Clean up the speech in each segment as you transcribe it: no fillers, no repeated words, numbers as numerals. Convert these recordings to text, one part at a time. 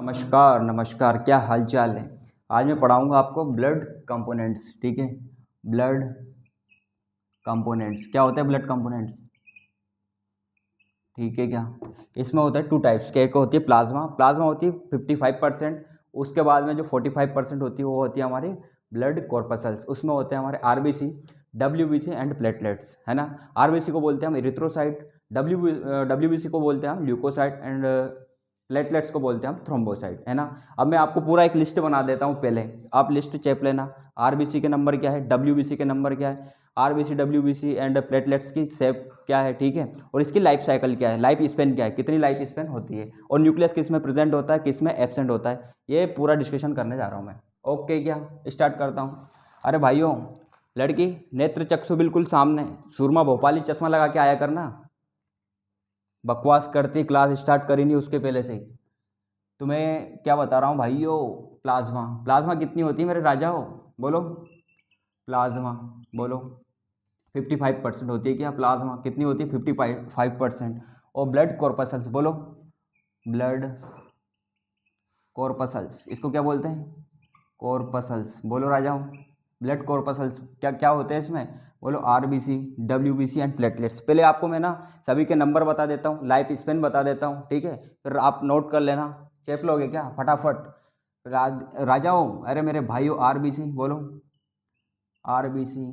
नमस्कार नमस्कार, क्या हाल चाल है। आज मैं पढ़ाऊंगा आपको ब्लड कंपोनेंट्स। ठीक है, ब्लड कंपोनेंट्स क्या होता है। ब्लड कंपोनेंट्स ठीक है क्या, इसमें होता है टू टाइप्स के। एक होती है प्लाज्मा। प्लाज्मा होती है 55%। उसके बाद में जो 45% होती है वो होती है हमारी ब्लड कॉर्पसल्स। उसमें होते हैं हमारे आरबीसी, डब्ल्यूबीसी एंड प्लेटलेट्स, है ना। आरबीसी को बोलते हैं हम इरिथ्रोसाइट, डब्ल्यूबीसी को बोलते हैं हम ल्यूकोसाइट एंड प्लेटलेट्स को बोलते हैं हम थ्रोम्बोसाइट, है ना। अब मैं आपको पूरा एक लिस्ट बना देता हूँ, पहले आप लिस्ट चेप लेना। आरबीसी के नंबर क्या है, डब्ल्यूबीसी के नंबर क्या है, आरबीसी डब्ल्यूबीसी एंड प्लेटलेट्स की शेप क्या है, ठीक है। और इसकी लाइफ साइकिल क्या है, लाइफ स्पेन क्या है, कितनी लाइफ स्पेन होती है, और न्यूक्लियस किस में प्रेजेंट होता है, किस में एब्सेंट होता है, ये पूरा डिस्कशन करने जा रहा हूँ मैं। ओके क्या, स्टार्ट करता हूँ। अरे भाइयों, लड़की नेत्र चक्षु बिल्कुल सामने, सुरमा भोपाली चश्मा लगा के आया करना। बकवास करती, क्लास स्टार्ट करी नहीं उसके पहले से ही। तुम्हें क्या बता रहा हूँ भाइयों। प्लाज्मा, प्लाज्मा कितनी होती है मेरे राजाओ, बोलो। प्लाज्मा बोलो 55% होती है क्या। प्लाज्मा कितनी होती है, 55%। और ब्लड कॉर्पसल्स बोलो, ब्लड कॉर्पसल्स, इसको क्या बोलते हैं, कॉर्पसल्स बोलो राजाओं। ब्लड कॉर्पसल्स क्या क्या होते हैं इसमें, बोलो आरबीसी, डब्ल्यूबीसी एंड प्लेटलेट्स। पहले आपको मैं ना सभी के नंबर बता देता हूँ, लाइफ स्पेन बता देता हूँ, ठीक है। फिर आप नोट कर लेना, चेप लोगे क्या फटाफट। राजाओं, अरे मेरे भाइयों, आरबीसी बोलो, आरबीसी,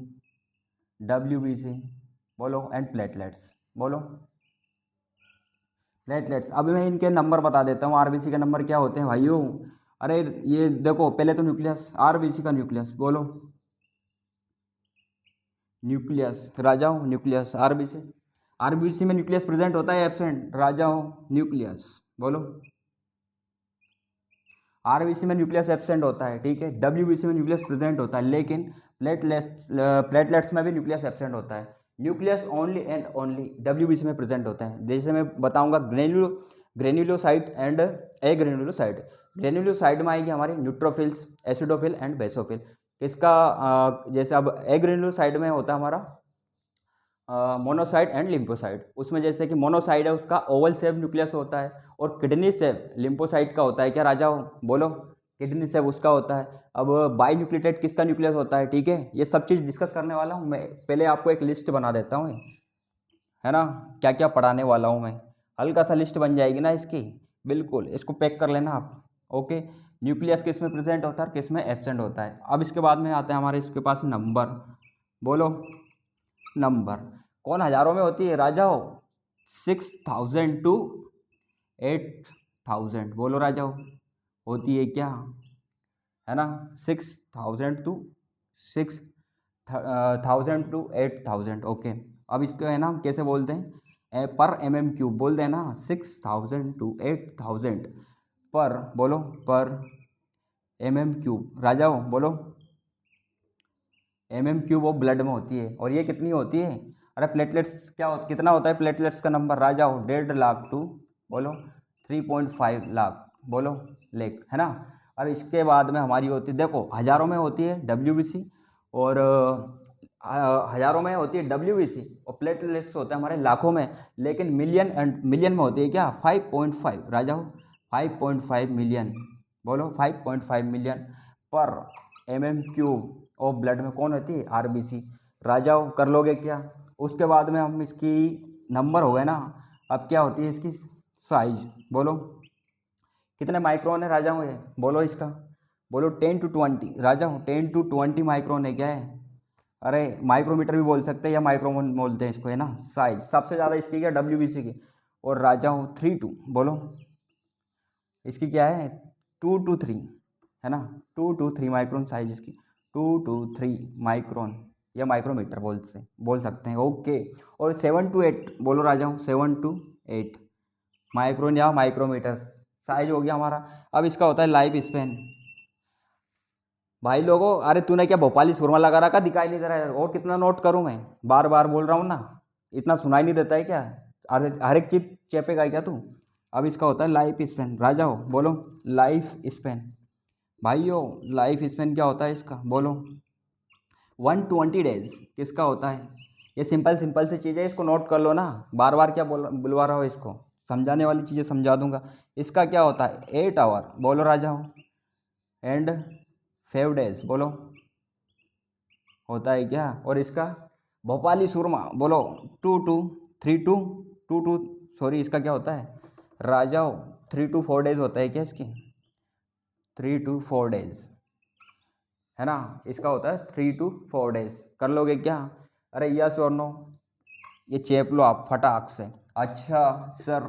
डब्ल्यूबीसी बोलो एंड प्लेटलेट्स बोलो, प्लेटलेट्स। अभी मैं इनके नंबर बता देता हूँ, आरबीसी के नंबर क्या होते हैं भाइयों। अरे ये देखो, पहले तो न्यूक्लियस, आरबीसी का न्यूक्लियस बोलो, न्यूक्लियस राजाओं, न्यूक्लियस आरबीसी। आरबीसी में न्यूक्लियस प्रेजेंट होता है एब्सेंट, राजाओं न्यूक्लियस बोलो। आरबीसी में न्यूक्लियस एब्सेंट होता है, ठीक है। डब्ल्यूबीसी में न्यूक्लियस प्रेजेंट होता है, लेकिन प्लेटलेट्स में भी न्यूक्लियस एब्सेंट होता है। Nucleus only and only WBC में प्रेजेंट होता है। जैसे मैं बताऊंगा granulocyte and A granulocyte. Granulocyte में आएगी हमारी न्यूट्रोफिल्स, एसिडोफिल एंड बेसोफिल। इसका जैसे अब ए ग्रेन्युलोसाइट में होता है हमारा मोनोसाइट एंड लिम्फोसाइट। उसमें जैसे कि मोनोसाइट है, उसका ओवल शेप न्यूक्लियस होता है, और किडनी शेप लिम्फोसाइट का होता है क्या राजाओ, बोलो। किडनी शेप उसका होता है। अब बाई न्यूक्लियोटाइड किसका न्यूक्लियस होता है, ठीक है। ये सब चीज़ डिस्कस करने वाला हूँ मैं, पहले आपको एक लिस्ट बना देता हूँ, है ना। क्या क्या पढ़ाने वाला हूँ मैं, हल्का सा लिस्ट बन जाएगी ना इसकी, बिल्कुल इसको पैक कर लेना आप। ओके, न्यूक्लियस किस में प्रेजेंट होता है और किस में एब्सेंट होता है। अब इसके बाद में आते हैं हमारे इसके पास नंबर, बोलो नंबर। कौन हजारों में होती है राजाओ, 6000 टू 8000 बोलो राजाओ, होती है क्या, है ना। 6000 टू 8000 ओके। अब इसको है ना कैसे बोलते हैं, पर mm³ बोल देना। 6000 टू 8000 पर, बोलो पर mm³ राजाओ बोलो। mm³ वो ब्लड में होती है, और ये कितनी होती है। अरे प्लेटलेट्स क्या कितना होता है प्लेटलेट्स का नंबर राजाओ, 1.5 लाख टू बोलो 3.5 लाख बोलो लेख, है ना। और इसके बाद में हमारी होती है, देखो हज़ारों में होती है डब्ल्यूबीसी, और हज़ारों में होती है डब्ल्यूबीसी, और प्लेटलेट्स होते हैं हमारे लाखों में। लेकिन मिलियन में होती है क्या, 5.5 राजाओ, 5.5 मिलियन बोलो, 5.5 मिलियन पर mm³ और ब्लड में कौन होती है, आरबीसी राजाओ। कर लोगे क्या। उसके बाद में हम इसकी नंबर हो गए ना, अब क्या होती है इसकी साइज, बोलो कितने माइक्रोन है राजाओ ये, बोलो इसका, बोलो 10 टू 20 राजाओ, 10 टू 20 माइक्रोन है क्या है। अरे माइक्रोमीटर भी बोल सकते हैं, या माइक्रोन बोलते हैं इसको, है ना। साइज सबसे ज़्यादा इसकी क्या, डब्ल्यूबीसी की। और राजाओ 3 टू बोलो, इसकी क्या है 2 टू 3, है ना। 2 टू 3 माइक्रोन साइज इसकी, 2 टू 3 माइक्रोन, या माइक्रोमीटर बोल सकते हैं, ओके। और 7 टू 8 बोलो राजाओं, 7 टू 8 माइक्रोन या माइक्रोमीटर साइज हो गया हमारा। अब इसका होता है लाइफ स्पेन। भाई लोगों, अरे तूने क्या भोपाली सुरमा लगा रखा, दिखाई नहीं दे रहा है, और कितना नोट करूं मैं, बार बार बोल रहा हूँ ना, इतना सुनाई नहीं देता है क्या, अरे हर एक चिप चेपेगा क्या तू। अब इसका होता है लाइफ स्पेन राजाओ, बोलो लाइफ स्पेन। भाइयों लाइफ स्पेन क्या होता है इसका, बोलो 120 डेज किसका होता है। ये सिंपल सिंपल सी चीज़ है, इसको नोट कर लो ना, बार बार क्या बुलवा रहा हो इसको, समझाने वाली चीज़ें समझा दूंगा। इसका क्या होता है 8 आवर, बोलो राजा हो, एंड 5 डेज, बोलो होता है क्या। और इसका भोपाली सूरमा, बोलो 2 सॉरी इसका क्या होता है राजा हो 3 to 4 डेज होता है क्या इसकी, 3 to 4 डेज है ना, इसका होता है 3 to 4 डेज। कर लोगे क्या, अरे यस और नो, ये चेप लो आप फटाक से। अच्छा सर,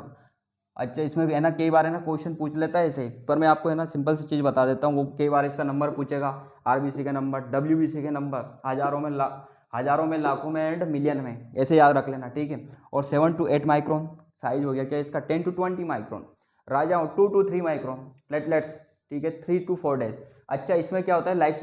अच्छा इसमें है ना कई बार है ना क्वेश्चन पूछ लेता है ऐसे, पर मैं आपको है ना सिंपल सी चीज़ बता देता हूँ। वो कई बार इसका नंबर पूछेगा, आरबीसी के नंबर, डब्ल्यूबीसी के नंबर, हज़ारों में लाखों में एंड मिलियन में, ऐसे याद रख लेना, ठीक है। और 7 to 8 माइक्रोन साइज हो गया क्या इसका, 10 to 20 माइक्रोन। राजा हो 2 to 3 माइक्रोन प्लेटलेट्स, ठीक है, 3 to 4 डेज। अच्छा इसमें क्या होता है लाइफ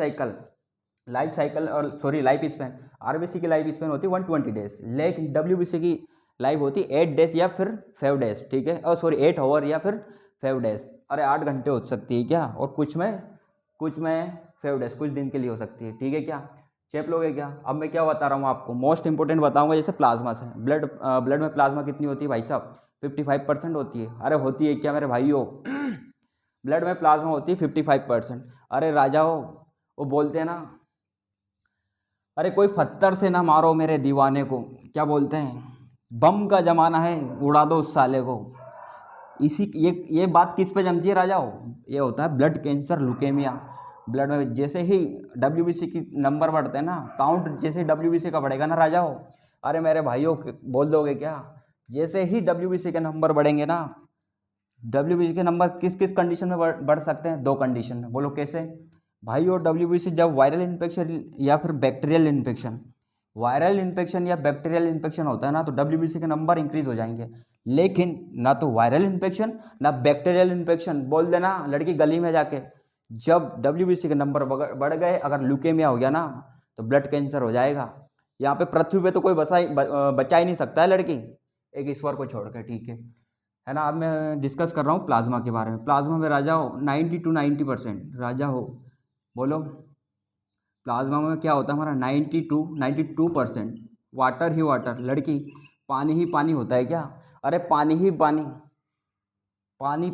साइकिल और सॉरी लाइफ स्पैन, आरबीसी की लाइफ स्पैन होती है 120 डेज, लेकिन डब्ल्यूबीसी की लाइव होती है 8 डेज या फिर 5 डेज, ठीक है, और सॉरी 8 आवर या फिर 5 डेज। अरे 8 घंटे हो सकती है क्या, और कुछ में 5 डेज, कुछ दिन के लिए हो सकती है, ठीक है क्या, चेप लोगे क्या। अब मैं क्या बता रहा हूँ आपको, मोस्ट इंपॉर्टेंट बताऊंगा, जैसे प्लाज्मा से, ब्लड में प्लाज्मा कितनी होती है भाई साहब, 55% होती है। अरे होती है क्या मेरे भाइयों ब्लड में प्लाज्मा होती है 55%। अरे राजाओ वो बोलते हैं ना, अरे कोई पत्थर से ना मारो मेरे दीवाने को, क्या बोलते हैं, बम का जमाना है उड़ा दो उस साले को। इसी ये बात किस पे जमती है राजाओ, ये होता है ब्लड कैंसर, लुकेमिया। ब्लड में जैसे ही डब्ल्यूबीसी की नंबर बढ़ते हैं ना, काउंट जैसे ही डब्ल्यूबीसी का बढ़ेगा ना राजाओ, अरे मेरे भाइयों बोल दोगे क्या, जैसे ही डब्ल्यूबीसी के नंबर बढ़ेंगे ना, डब्ल्यूबीसी के नंबर किस किस कंडीशन में बढ़ सकते हैं, 2 कंडीशन में, बोलो कैसे भाइयों। डब्ल्यूबीसी जब वायरल इन्फेक्शन या फिर बैक्टीरियल इन्फेक्शन, या बैक्टीरियल इन्फेक्शन होता है ना, तो डब्ल्यूबीसी के नंबर इंक्रीज हो जाएंगे। लेकिन ना तो वायरल इन्फेक्शन ना बैक्टीरियल इन्फेक्शन, बोल देना लड़की गली में जाके, जब डब्ल्यूबीसी के नंबर बढ़ गए, अगर ल्यूकेमिया हो गया ना, तो ब्लड कैंसर हो जाएगा। यहाँ पे पृथ्वी पे तो कोई बचा ही नहीं सकता है लड़की, एक ईश्वर को छोड़ के, ठीक है ना। अब मैं डिस्कस कर रहा हूँ प्लाज्मा के बारे में। प्लाज्मा में राजा हो 90 to 90%, राजा हो, बोलो प्लाज्मा में क्या होता है हमारा 92% वाटर ही वाटर, लड़की पानी ही पानी होता है क्या, अरे पानी ही पानी,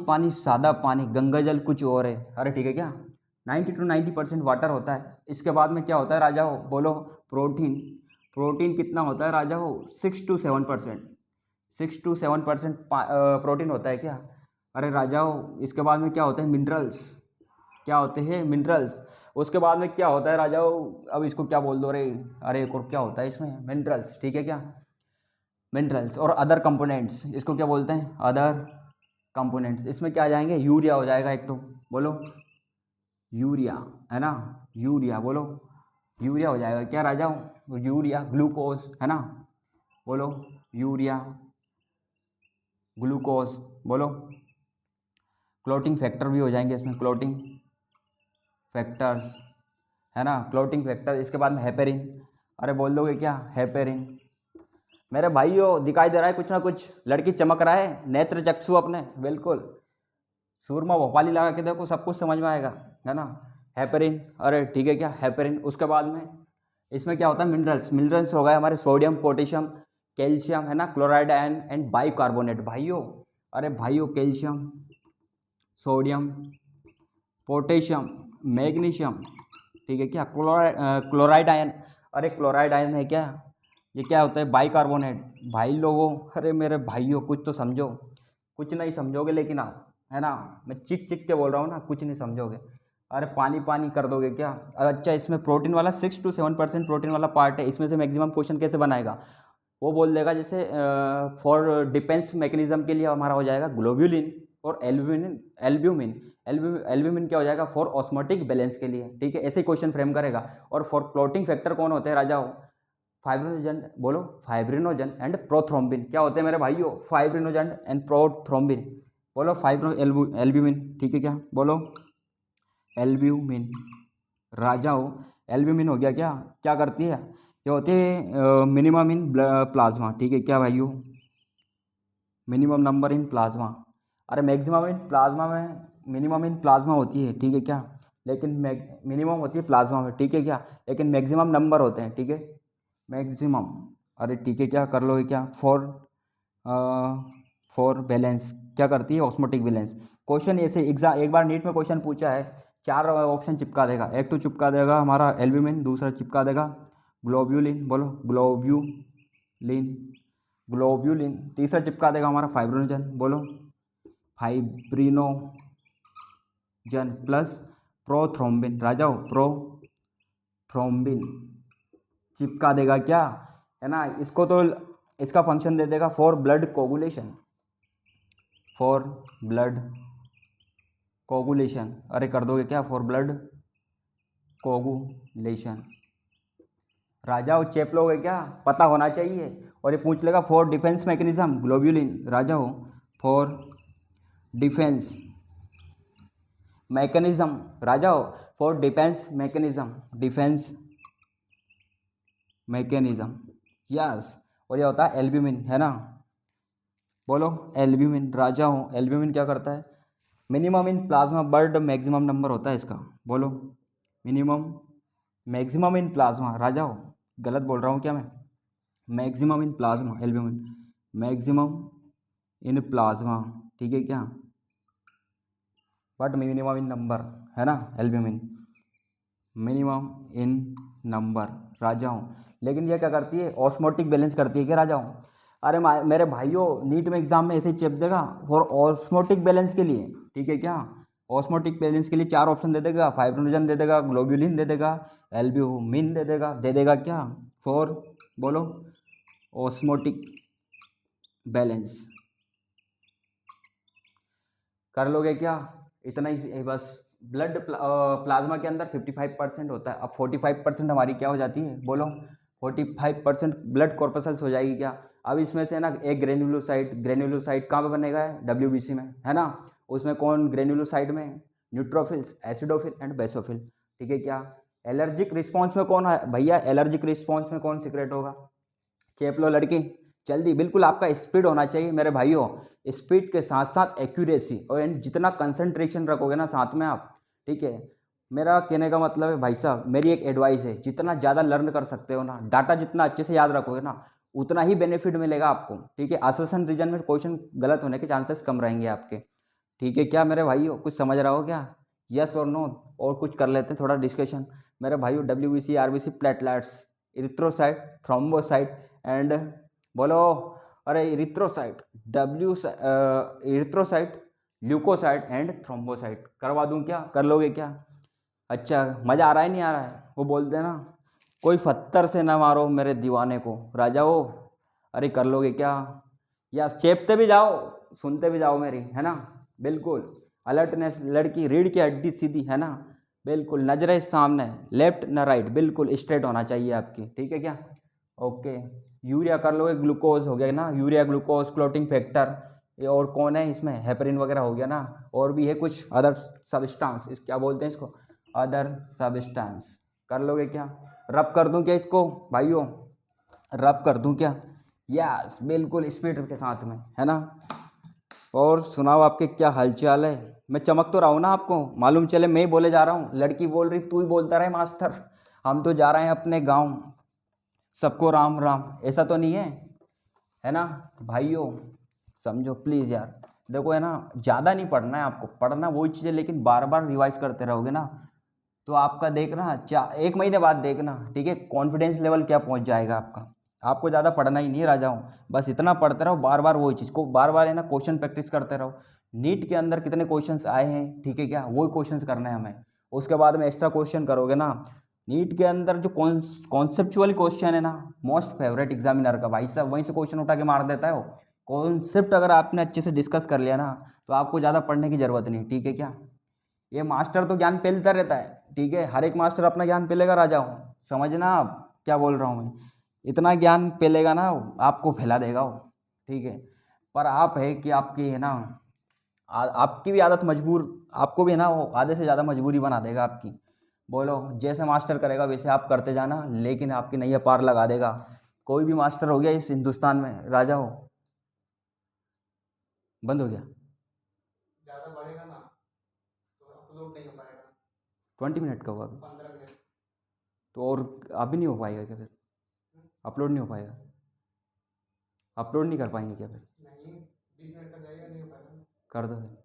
पानी सादा पानी, गंगा जल कुछ और है, अरे ठीक है क्या, 90 to 90% वाटर होता है। इसके बाद में क्या होता है राजा हो, बोलो प्रोटीन कितना होता है राजा हो, 6 to 7% प्रोटीन होता है क्या, अरे राजा हो। इसके बाद में क्या होता है मिनरल्स, क्या होते हैं मिनरल्स। उसके बाद में क्या होता है राजाओ, अब इसको क्या बोल दो रे, अरे एक और क्या होता है इसमें, मिनरल्स, ठीक है क्या, मिनरल्स और अदर कंपोनेंट्स, इसको क्या बोलते हैं अदर कंपोनेंट्स। इसमें क्या आ जाएंगे, यूरिया हो जाएगा एक तो, बोलो यूरिया, है ना, यूरिया, बोलो यूरिया हो जाएगा क्या राजाओ, यूरिया, ग्लूकोज, है ना, बोलो यूरिया, ग्लूकोज, बोलो क्लोटिंग फैक्टर भी हो जाएंगे इसमें, क्लोटिंग फैक्टर्स, है ना, क्लोटिंग फैक्टर। इसके बाद में हेपेरिन, अरे बोल दोगे क्या हेपेरिन। मेरे भाइयों दिखाई दे रहा है कुछ ना कुछ, लड़की चमक रहा है, नेत्र चक्षु अपने, बिल्कुल सूरमा भोपाली लगा के देखो, सब कुछ समझ में आएगा, है ना, हेपेरिन, अरे ठीक है क्या हेपेरिन। उसके बाद में इसमें क्या होता है मिनरल्स हो गए हमारे, सोडियम, पोटेशियम, कैल्शियम, है ना, क्लोराइड आयन एंड बाइकार्बोनेट। भाइयों अरे भाइयों कैल्शियम, सोडियम, पोटेशियम, मैग्नीशियम, ठीक है क्या, क्लोराइड आयन, अरे क्लोराइड आयन है क्या, ये क्या होता है बाइकार्बोनेट। भाई लोगों अरे मेरे भाइयों कुछ तो समझो, कुछ नहीं समझोगे लेकिन आप, है ना, मैं चिक के बोल रहा हूँ ना, कुछ नहीं समझोगे, अरे पानी कर दोगे क्या। अच्छा इसमें प्रोटीन वाला 6 to 7% प्रोटीन वाला पार्ट है, इसमें से मैक्सिमम क्वेश्चन कैसे बनाएगा, वो बोल देगा जैसे फॉर डिफेंस मैकेनिज्म के लिए हमारा हो जाएगा ग्लोब्यूलिन और एल्ब्यूमिन क्या हो जाएगा फॉर ऑस्मोटिक बैलेंस के लिए, ठीक है, ऐसे क्वेश्चन फ्रेम करेगा। और फॉर क्लोटिंग फैक्टर कौन होते हैं राजाओ, फाइब्रिनोजन, बोलो फाइब्रिनोजन एंड प्रोथ्रोम्बिन, क्या होते हैं मेरे भाइयों, फाइब्रिनोजन एंड प्रोथ्रोम्बिन, बोलो एल्ब्यूमिन, ठीक है क्या, बोलो एल्ब्यूमिन, राजाओ एल्ब्यूमिन हो गया क्या, क्या करती है, ये होती है मिनिमम इन प्लाज्मा, ठीक है क्या भाइयों, मिनिमम नंबर इन प्लाज्मा। अरे मैक्सिमम इन प्लाज्मा में, मिनिमम इन प्लाज्मा होती है, ठीक है क्या, लेकिन मिनिमम होती है प्लाज्मा में, ठीक है क्या, लेकिन मैक्सिमम नंबर होते हैं, ठीक है मैक्सिमम, अरे ठीक है क्या कर लो क्या, फॉर बैलेंस क्या करती है, ऑस्मोटिक बैलेंस। क्वेश्चन ऐसे एग्जाम एक बार नीट में क्वेश्चन पूछा है, 4 ऑप्शन चिपका देगा। एक तो चिपका देगा हमारा एल्ब्यूमिन, दूसरा चिपका देगा ग्लोब्यूलिन, बोलो ग्लोब्यूलिन, ग्लोब्यूलिन, तीसरा चिपका देगा हमारा फाइब्रिनोजन, बोलो फाइब्रिनोजन प्लस प्रोथ्रोम्बिन, राजाओ प्रोथ्रोम्बिन चिपका देगा क्या, है ना। इसको तो इसका फंक्शन दे देगा for blood coagulation, for blood coagulation, अरे कर दोगे क्या, फॉर ब्लड कोगुलेशन, राजाओ चेप लोगे क्या, पता होना चाहिए। और ये पूछ लेगा फॉर डिफेंस मैकेनिज्म ग्लोब्यूलिन, राजाओ फॉर डिफेंस मैकेनिज्म, राजाओ for defence mechanism, defence mechanism, yes. और ये होता है एल्ब्यूमिन, है ना, बोलो एल्ब्यूमिन, राजाओ एल्ब्यूमिन क्या करता है, minimum in plasma bird maximum number होता है इसका, बोलो मिनिमम मैक्सिमम इन प्लाज्मा, राजाओ गलत बोल रहा हूँ क्या मैं, maximum in plasma albumin, maximum in plasma, ठीक है क्या, बट मिनिमम इन नंबर, है ना एल्ब्यूमिन, मिनिमम इन नंबर, राजाओं। लेकिन ये क्या करती है, ऑस्मोटिक बैलेंस करती है क्या, राजाओं। अरे मेरे भाइयों नीट में एग्जाम में ऐसे ही चेप देगा और ऑस्मोटिक बैलेंस के लिए, ठीक है क्या, ऑस्मोटिक बैलेंस के लिए 4 ऑप्शन दे देगा, फाइब्रिनोजन दे देगा, ग्लोब्यूलिन दे देगा, एल्ब्यूमिन दे देगा क्या, फॉर बोलो ऑस्मोटिक बैलेंस, कर लोगे क्या, इतना ही बस। ब्लड प्लाज्मा के अंदर 55% होता है, अब 45% हमारी क्या हो जाती है, बोलो 45% ब्लड कॉर्पसल्स हो जाएगी क्या। अब इसमें से ना एक ग्रेन्युलोसाइट कहाँ पे बनेगा, डब्ल्यूबीसी में, है ना। उसमें कौन ग्रेन्युलोसाइट में, न्यूट्रोफिल्स, एसिडोफिल एंड बेसोफिल, ठीक है क्या। एलर्जिक रिस्पॉन्स में कौन है भैया, एलर्जिक रिस्पॉन्स में कौन सीक्रेट होगा, चेप लो लड़की जल्दी, बिल्कुल आपका स्पीड होना चाहिए मेरे भाइयों, स्पीड के साथ साथ एक्यूरेसी, और जितना कंसंट्रेशन रखोगे ना साथ में आप, ठीक है। मेरा कहने का मतलब है भाई साहब, मेरी एक एडवाइस है, जितना ज़्यादा लर्न कर सकते हो ना, डाटा जितना अच्छे से याद रखोगे ना, उतना ही बेनिफिट मिलेगा आपको, ठीक है। असर्शन रीजन में क्वेश्चन गलत होने के चांसेस कम रहेंगे आपके, ठीक है क्या मेरे भाइयों, कुछ समझ रहा हो क्या, यस और नो। और कुछ कर लेते हैं थोड़ा डिस्कशन मेरे भाइयों, WBC, RBC, platelets, erythrocyte, thrombocyte and बोलो, अरे erythrocyte, erythrocyte, leukocyte and thrombocyte करवा दूं क्या, कर लोगे क्या, अच्छा मज़ा आ रहा है नहीं आ रहा है, वो बोल देना कोई पत्थर से ना मारो मेरे दीवाने को, राजाओ, अरे कर लोगे क्या, या चेपते भी जाओ सुनते भी जाओ मेरी, है ना, बिल्कुल अलर्टनेस, लड़की रीढ़ की हड्डी सीधी, है ना, बिल्कुल नजरें सामने, लेफ्ट न राइट, बिल्कुल स्ट्रेट होना चाहिए आपकी, ठीक है क्या, ओके। यूरिया कर लोगे, ग्लूकोज हो गया ना, यूरिया ग्लूकोज क्लोटिंग फैक्टर, ये और कौन है इसमें, हेपरिन वगैरह हो गया ना, और भी है कुछ अदर सब्सटेंस, इस क्या बोलते हैं इसको, अदर सब्सटेंस, कर लोगे क्या, रब कर दूं क्या इसको भाइयों, रब कर दूं क्या, यस बिल्कुल स्पीड के साथ में, है ना। और सुनाओ आपके क्या हालचाल है, मैं चमक तो रहा हूँ ना आपको, मालूम चले मैं ही बोले जा रहा हूँ, लड़की बोल रही तू ही बोलता रहे मास्टर, हम तो जा रहे हैं अपने गाँव, सबको राम राम, ऐसा तो नहीं है ना भाइयों, समझो प्लीज़ यार। देखो है ना, ज़्यादा नहीं पढ़ना है आपको, पढ़ना वही चीज़ है, लेकिन बार बार रिवाइज करते रहोगे ना, तो आपका देखना 1 महीने बाद देखना, ठीक है, कॉन्फिडेंस लेवल क्या पहुंच जाएगा आपका। आपको ज़्यादा पढ़ना ही नहीं है राजाओं, बस इतना पढ़ते रहो, बार बार वही चीज़ को बार बार है ना, क्वेश्चन प्रैक्टिस करते रहो। नीट के अंदर कितने क्वेश्चंस आए हैं, ठीक है क्या, वही क्वेश्चंस करने हैं हमें, उसके बाद में एक्स्ट्रा क्वेश्चन करोगे ना। नीट के अंदर जो कॉन्सेप्चुअल क्वेश्चन है ना, मोस्ट फेवरेट एग्जामिनर का भाई साहब, वहीं से क्वेश्चन उठा के मार देता है वो। कॉन्सेप्ट अगर आपने अच्छे से डिस्कस कर लिया ना, तो आपको ज़्यादा पढ़ने की ज़रूरत नहीं, ठीक है क्या। ये मास्टर तो ज्ञान पेलता रहता है, ठीक है, हर एक मास्टर अपना ज्ञान पेलेगा राजाओं, समझना आप क्या बोल रहा हूँ मैं, इतना ज्ञान पेलेगा ना आपको फैला देगा वो, ठीक है। पर आप है कि आपकी है ना, आपकी भी आदत मजबूर, आपको भी है ना वो आधे से ज़्यादा मजबूरी बना देगा आपकी, बोलो जैसे मास्टर करेगा वैसे आप करते जाना, लेकिन आपकी नैया पार लगा देगा। कोई भी मास्टर हो गया इस हिंदुस्तान में, राजा हो, बंद हो गया, ज़्यादा बढ़ेगा ना तो अपलोड नहीं हो पाएगा, 20 मिनट का हुआ अभी, 15 मिनट, तो और अभी नहीं हो पाएगा क्या फिर, अपलोड नहीं हो पाएगा, अपलोड नहीं कर पाएंगे क्या फिर, नहीं कर दो फिर।